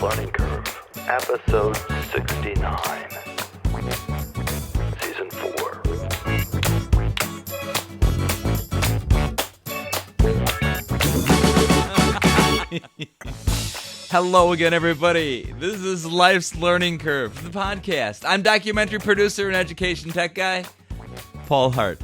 Learning Curve, episode 69, season 4. Hello again, everybody. This is Life's Learning Curve, the podcast. I'm documentary producer and education tech guy, Paul Hart.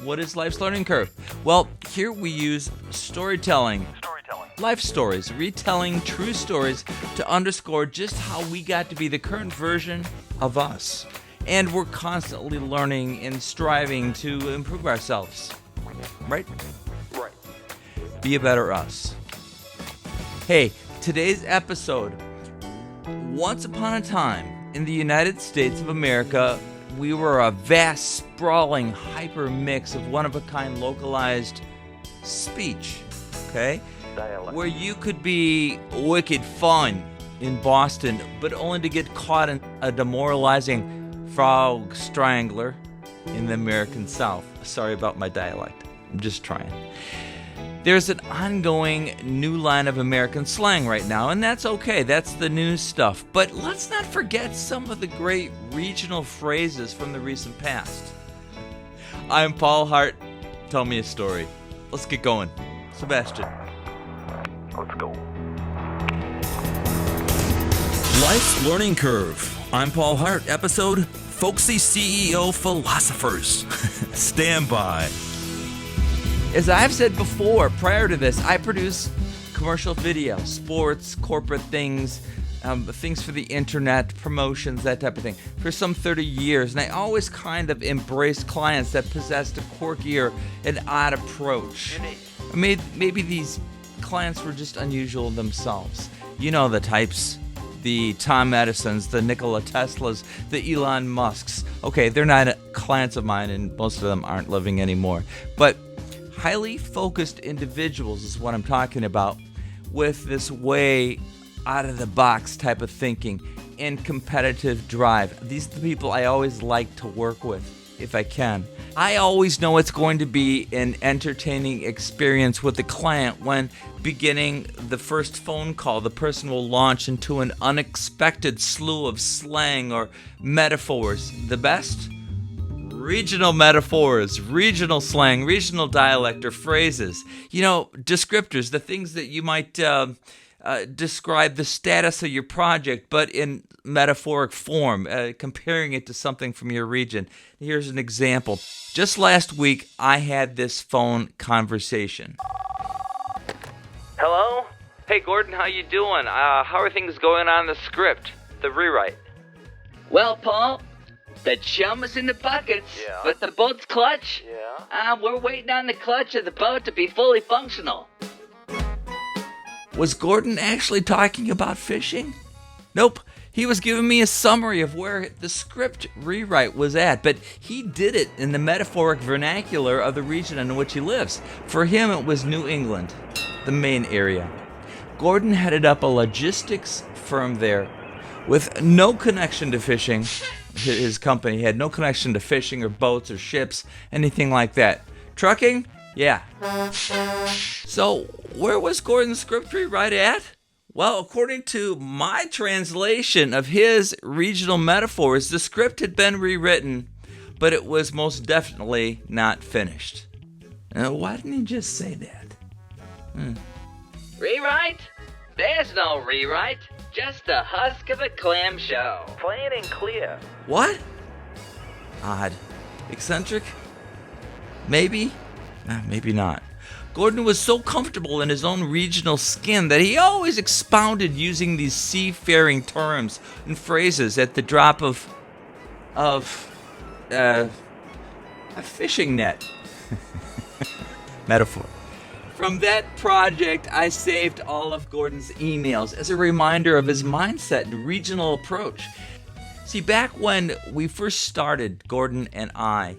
What is Life's Learning Curve? Well, here we use storytelling, life stories, retelling true stories to underscore just how we got to be the current version of us. And we're constantly learning and striving to improve ourselves. Right? Right. Be a better us. Hey, today's episode. Once upon a time, in the United States of America, we were a vast, sprawling, hyper mix of one-of-a-kind localized speech, okay? Dialects. Where you could be wicked fun in Boston, but only to get caught in a demoralizing frog strangler in the American South. Sorry about my dialect. I'm just trying. There's an ongoing new line of American slang right now, and that's okay. That's the new stuff. But let's not forget some of the great regional phrases from the recent past. I'm Paul Hart. Tell me a story. Let's get going. Sebastian. Let's go. Life's Learning Curve. I'm Paul Hart. Episode Folksy CEO Philosophers. Stand by. As I've said before, prior to this, I produce commercial video, sports, corporate things, things for the internet, promotions, that type of thing, for some 30 years. And I always kind of embraced clients that possessed a quirkier and odd approach. Maybe these clients were just unusual themselves. You know the types. The Tom Edisons, the Nikola Teslas, the Elon Musks. Okay, they're not clients of mine, and most of them aren't living anymore. But highly focused individuals is what I'm talking about, with this way out-of-the-box type of thinking and competitive drive. These are the people I always like to work with, if I can. I always know it's going to be an entertaining experience with the client when beginning the first phone call. The person will launch into an unexpected slew of slang or metaphors. The best? Regional metaphors, regional slang, regional dialect or phrases. You know, descriptors, the things that you might describe the status of your project, but in metaphoric form, comparing it to something from your region. Here's an example. Just last week, I had this phone conversation. Hello? Hey, Gordon, how you doing? How are things going on the script, the rewrite? Well, Paul, the chum is in the buckets, Yeah. but the boat's clutch. Yeah? We're waiting on the clutch of the boat to be fully functional. Was Gordon actually talking about fishing? Nope. He was giving me a summary of where the script rewrite was at, but he did it in the metaphoric vernacular of the region in which he lives. For him, it was New England, the main area. Gordon headed up a logistics firm there with no connection to fishing. His company had no connection to fishing or boats or ships, anything like that. Trucking? Yeah. So, where was Gordon's script rewrite at? Well, according to my translation of his regional metaphors, the script had been rewritten, but it was most definitely not finished. Why didn't he just say that? Rewrite? There's no rewrite. Just the husk of a clam shell. Plain and clear. What? Odd. Eccentric? Maybe? Maybe not. Gordon was so comfortable in his own regional skin that he always expounded using these seafaring terms and phrases at the drop of a fishing net. Metaphor. From that project, I saved all of Gordon's emails as a reminder of his mindset and regional approach. See, back when we first started, Gordon and I,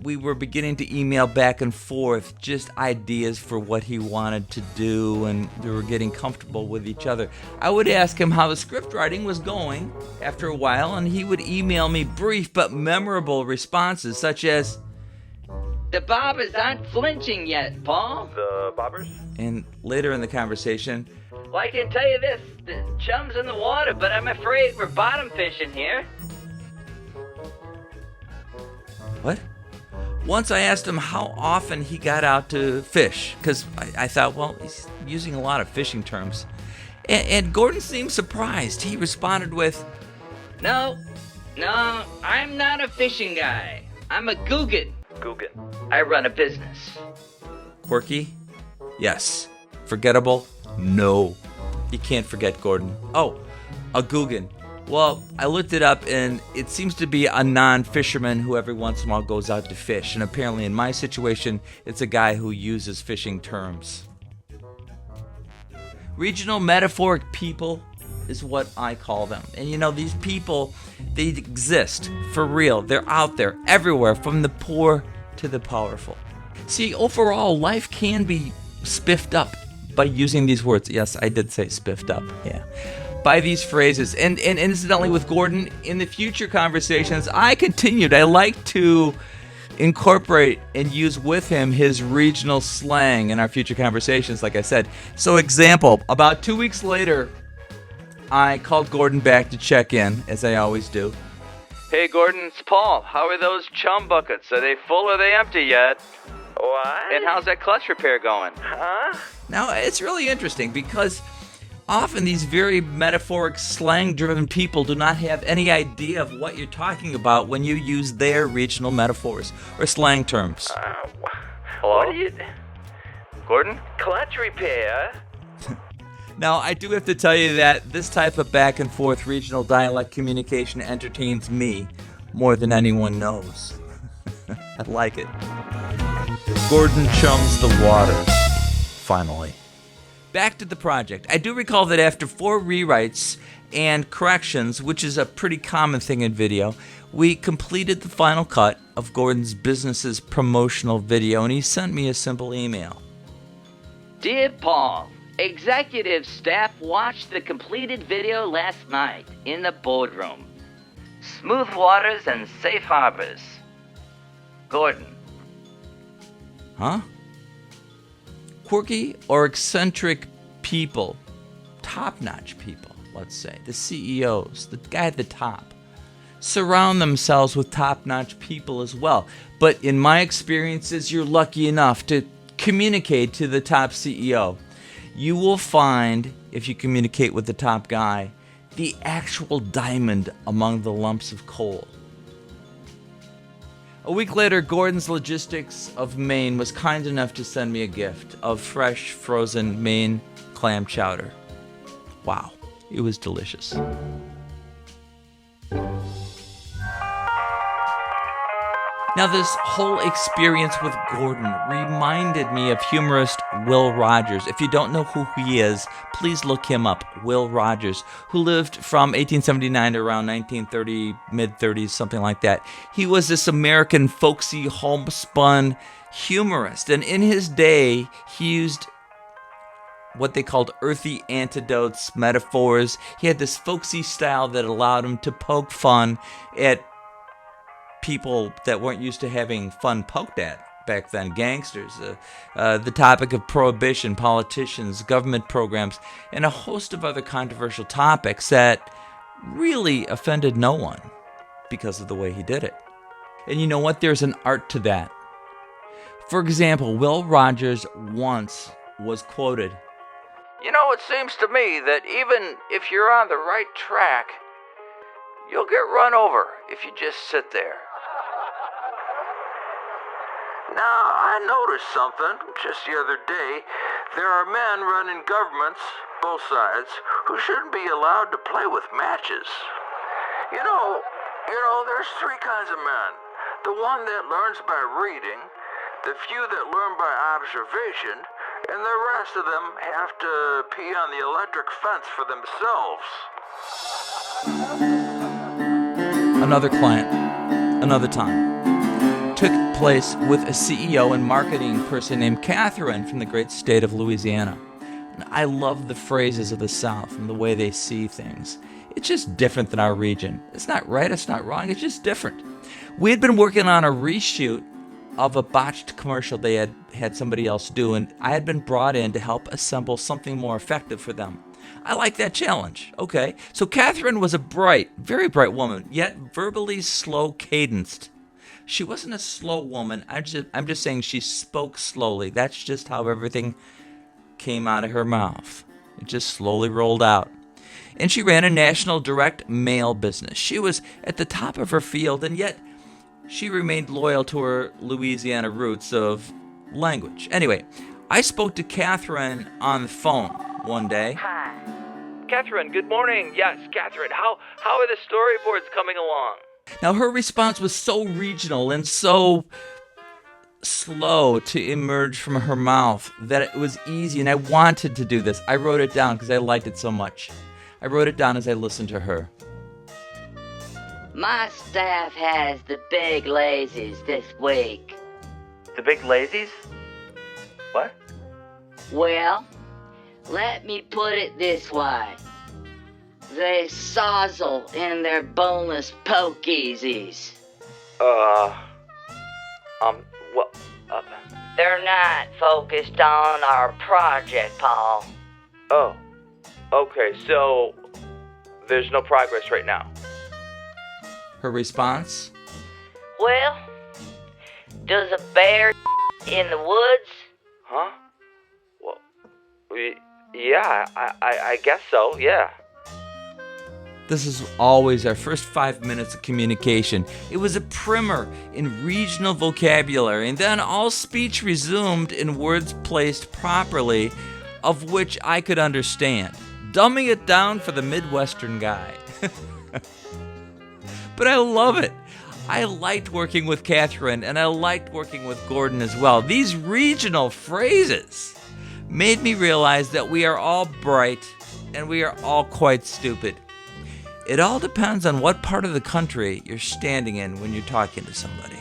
we were beginning to email back and forth just ideas for what he wanted to do, and we were getting comfortable with each other. I would ask him how the script writing was going after a while, and he would email me brief but memorable responses such as, The bobbers aren't flinching yet, Paul. The bobbers? And later in the conversation, Well, I can tell you this. The chum's in the water, but I'm afraid we're bottom fishing here. what? Once I asked him how often he got out to fish, because I thought, well, he's using a lot of fishing terms. And Gordon seemed surprised. He responded with, No, I'm not a fishing guy. I'm a Guggen. Guggen. I run a business. quirky? Yes. Forgettable? No. You can't forget Gordon. Oh, a Guggen. Well, I looked it up, and it seems to be a non-fisherman who every once in a while goes out to fish. And apparently in my situation, it's a guy who uses fishing terms. Regional metaphoric people is what I call them. And you know, these people, they exist for real. They're out there everywhere, from the poor to the powerful. See, overall, life can be spiffed up by using these words. Yes, I did say spiffed up. Yeah. By these phrases. And incidentally, with Gordon, in the future conversations, I like to incorporate and use with him his regional slang in our future conversations, like I said. So example, about 2 weeks later, I called Gordon back to check in, as I always do. Hey, Gordon, it's Paul. How are those chum buckets? Are they full or are they empty yet? What? And how's that clutch repair going? Huh? Now, it's really interesting because often these very metaphoric, slang-driven people do not have any idea of what you're talking about when you use their regional metaphors or slang terms. Hello? What are you... Gordon? Clutch repair? Now, I do have to tell you that this type of back-and-forth regional dialect communication entertains me more than anyone knows. I like it. Gordon chums the waters, finally. Back to the project. I do recall that after 4 rewrites and corrections, which is a pretty common thing in video, we completed the final cut of Gordon's business's promotional video, and he sent me a simple email. Dear Paul, executive staff watched the completed video last night in the boardroom. Smooth waters and safe harbors. Gordon. Huh? Quirky or eccentric people, top-notch people, let's say, the CEOs, the guy at the top, surround themselves with top-notch people as well. But in my experiences, you're lucky enough to communicate to the top CEO. You will find, if you communicate with the top guy, the actual diamond among the lumps of coal. A week later, Gordon's Logistics of Maine was kind enough to send me a gift of fresh, frozen Maine clam chowder. Wow, it was delicious. Now, this whole experience with Gordon reminded me of humorist Will Rogers. If you don't know who he is, please look him up. Will Rogers, who lived from 1879 to around 1930, mid-30s, something like that. He was this American folksy, homespun humorist. And in his day, he used what they called earthy antidotes, metaphors. He had this folksy style that allowed him to poke fun at people that weren't used to having fun poked at back then, gangsters, the topic of prohibition, politicians, government programs, and a host of other controversial topics that really offended no one because of the way he did it. And you know what? There's an art to that. For example, Will Rogers once was quoted, You know, it seems to me that even if you're on the right track, you'll get run over if you just sit there. Now, I noticed something just the other day. There are men running governments, both sides, who shouldn't be allowed to play with matches. You know, there's 3 kinds of men. The one that learns by reading, the few that learn by observation, and the rest of them have to pee on the electric fence for themselves. another client, another time. Took place with a CEO and marketing person named Catherine from the great state of Louisiana. And I love the phrases of the South and the way they see things. It's just different than our region. It's not right, it's not wrong, it's just different. We had been working on a reshoot of a botched commercial they had somebody else do, and I had been brought in to help assemble something more effective for them. I like that challenge. Okay, so Catherine was a bright, very bright woman, yet verbally slow cadenced. She wasn't a slow woman. I'm just saying she spoke slowly. That's just how everything came out of her mouth. It just slowly rolled out. And she ran a national direct mail business. She was at the top of her field, and yet she remained loyal to her Louisiana roots of language. Anyway, I spoke to Catherine on the phone one day. Hi. Catherine, good morning. Yes, Catherine, how are the storyboards coming along? Now, her response was so regional and so slow to emerge from her mouth that it was easy, and I wanted to do this. I wrote it down because I liked it so much. I wrote it down as I listened to her. My staff has the big lazies this week. The big lazies? What? Well, let me put it this way. They sozzle in their boneless pokeezies. They're not focused on our project, Paul. Oh, okay, so there's no progress right now. Her response? Well, does a bear in the woods? Huh? Well, yeah, I guess so, yeah. This is always our first 5 minutes of communication. It was a primer in regional vocabulary, and then all speech resumed in words placed properly, of which I could understand. Dumbing it down for the Midwestern guy. But I love it. I liked working with Catherine, and I liked working with Gordon as well. These regional phrases made me realize that we are all bright, and we are all quite stupid. It all depends on what part of the country you're standing in when you're talking to somebody.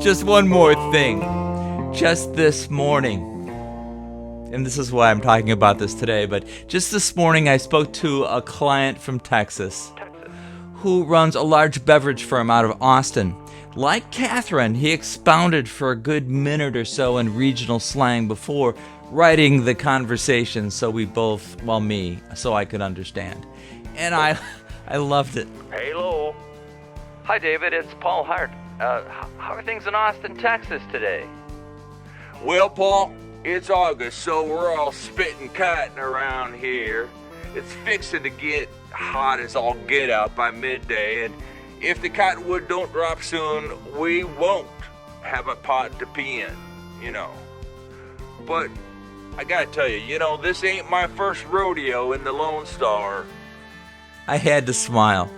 Just one more thing. Just this morning, and this is why I'm talking about this today, but just this morning I spoke to a client from Texas who runs a large beverage firm out of Austin. Like Catherine, he expounded for a good minute or so in regional slang before writing the conversation so I could understand. And I loved it. Hello. Hi, David. It's Paul Hart. How are things in Austin, Texas today? Well, Paul, it's August, so we're all spitting cotton around here. It's fixing to get hot as all get out by midday, and if the cottonwood don't drop soon, we won't have a pot to pee in, But I gotta tell you, this ain't my first rodeo in the Lone Star. I had to smile.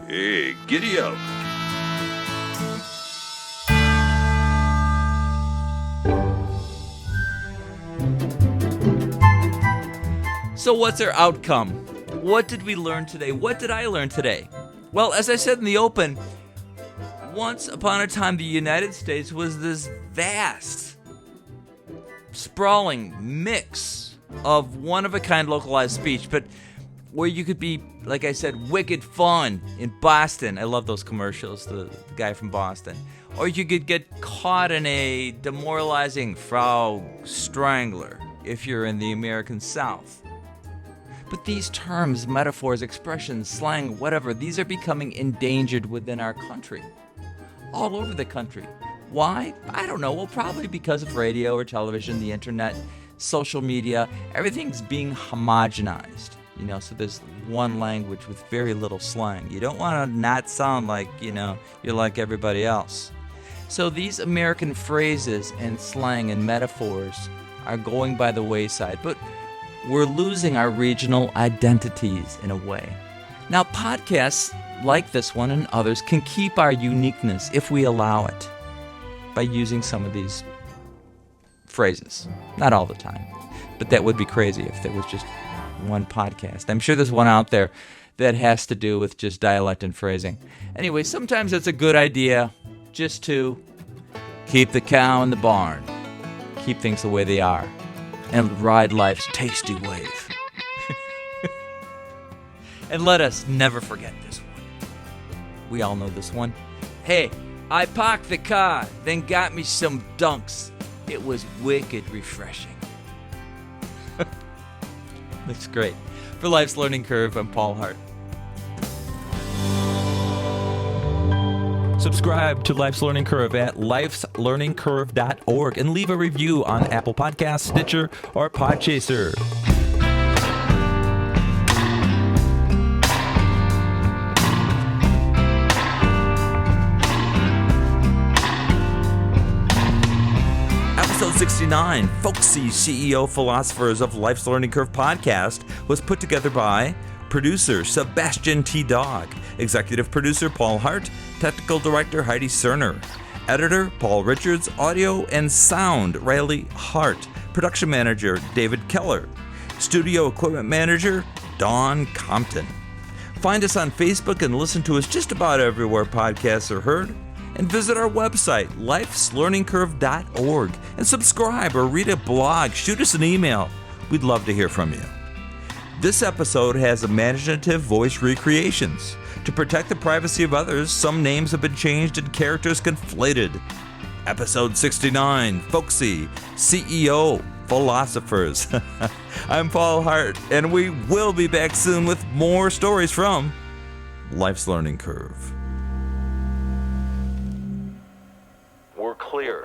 Hey, giddy up. So what's our outcome? What did we learn today? What did I learn today? Well, as I said in the open, once upon a time the United States was this vast, sprawling mix of one-of-a-kind localized speech, but where you could be, like I said, wicked fun in Boston. I love those commercials, the guy from Boston. Or you could get caught in a demoralizing Frau Strangler if you're in the American South. But these terms, metaphors, expressions, slang, whatever, these are becoming endangered within our country. All over the country. Why? I don't know. Well, probably because of radio or television, the internet, social media. Everything's being homogenized. So there's one language with very little slang. You don't want to not sound like, you're like everybody else. So these American phrases and slang and metaphors are going by the wayside. But we're losing our regional identities in a way. Now, podcasts like this one and others can keep our uniqueness if we allow it by using some of these phrases. Not all the time, but that would be crazy if there was just one podcast. I'm sure there's one out there that has to do with just dialect and phrasing. Anyway, sometimes it's a good idea just to keep the cow in the barn, keep things the way they are, and ride life's tasty wave. And let us never forget this one. We all know this one. Hey, I parked the car, then got me some dunks. It was wicked refreshing. That's great. For Life's Learning Curve, I'm Paul Hart. Subscribe to Life's Learning Curve at lifeslearningcurve.org and leave a review on Apple Podcasts, Stitcher, or Podchaser. Episode 69, Folksy, CEO Philosophers of Life's Learning Curve podcast, was put together by producer Sebastian T. Dog, executive producer Paul Hart, technical director Heidi Cerner, editor Paul Richards, audio and sound Riley Hart, production manager David Keller, studio equipment manager Dawn Compton. Find us on Facebook and listen to us just about everywhere podcasts are heard. And visit our website, lifeslearningcurve.org, and subscribe or read a blog. Shoot us an email. We'd love to hear from you. This episode has imaginative voice recreations. To protect the privacy of others, some names have been changed and characters conflated. Episode 69, Folksy, CEO Philosophers. I'm Paul Hart, and we will be back soon with more stories from Life's Learning Curve. We're clear.